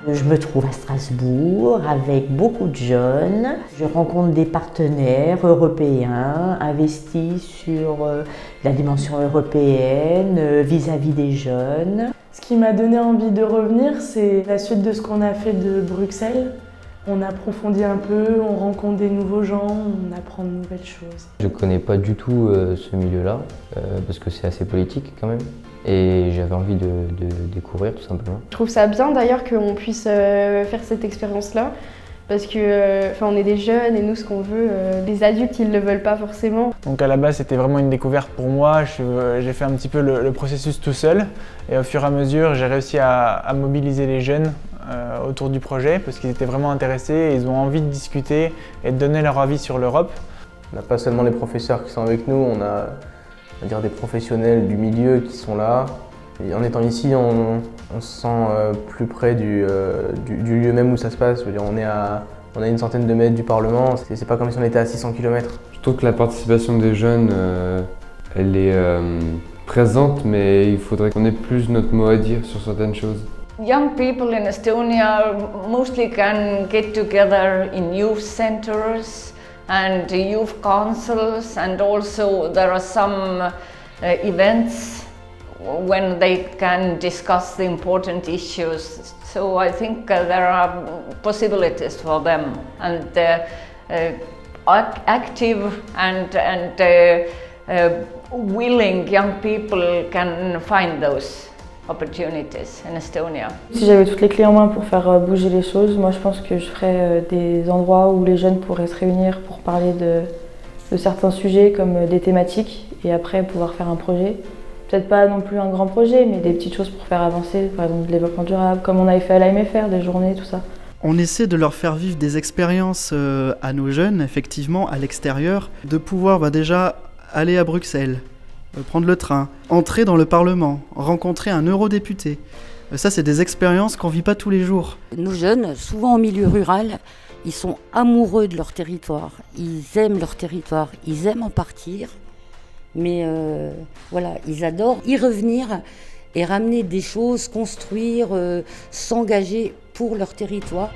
Je me trouve à Strasbourg avec beaucoup de jeunes. Je rencontre des partenaires européens investis sur la dimension européenne vis-à-vis des jeunes. Ce qui m'a donné envie de revenir, c'est la suite de ce qu'on a fait de Bruxelles. On approfondit un peu, on rencontre des nouveaux gens, on apprend de nouvelles choses. Je ne connais pas du tout ce milieu-là, parce que c'est assez politique quand même. Et j'avais envie de découvrir tout simplement. Je trouve ça bien d'ailleurs qu'on puisse faire cette expérience-là, parce que on est des jeunes et nous ce qu'on veut, les adultes ils ne le veulent pas forcément. Donc à la base c'était vraiment une découverte pour moi, j'ai fait un petit peu le processus tout seul et au fur et à mesure j'ai réussi à mobiliser les jeunes autour du projet parce qu'ils étaient vraiment intéressés et ils ont envie de discuter et de donner leur avis sur l'Europe. On n'a pas seulement les professeurs qui sont avec nous, on a des professionnels du milieu qui sont là. Et en étant ici, on se sent plus près du lieu même où ça se passe. Je veux dire, on est à une centaine de mètres du Parlement, c'est pas comme si on était à 600 km. Je trouve que la participation des jeunes, elle est présente, mais il faudrait qu'on ait plus notre mot à dire sur certaines choses. Young people in Estonia mostly can get together in youth centers and youth councils, and also there are some events when they can discuss the important issues. So I think there are possibilities for them, and active and willing young people can find those opportunities in Estonia. Si j'avais toutes les clés en main pour faire bouger les choses, moi je pense que je ferais des endroits où les jeunes pourraient se réunir pour parler de certains sujets comme des thématiques et après pouvoir faire un projet. Peut-être pas non plus un grand projet, mais des petites choses pour faire avancer, par exemple le développement durable, comme on avait fait à l'AMFR, des journées, tout ça. On essaie de leur faire vivre des expériences à nos jeunes, effectivement, à l'extérieur, de pouvoir déjà aller à Bruxelles, prendre le train, entrer dans le Parlement, rencontrer un eurodéputé. Ça, c'est des expériences qu'on ne vit pas tous les jours. Nos jeunes, souvent en milieu rural, ils sont amoureux de leur territoire. Ils aiment leur territoire, ils aiment en partir. Mais voilà, ils adorent y revenir et ramener des choses, construire, s'engager pour leur territoire.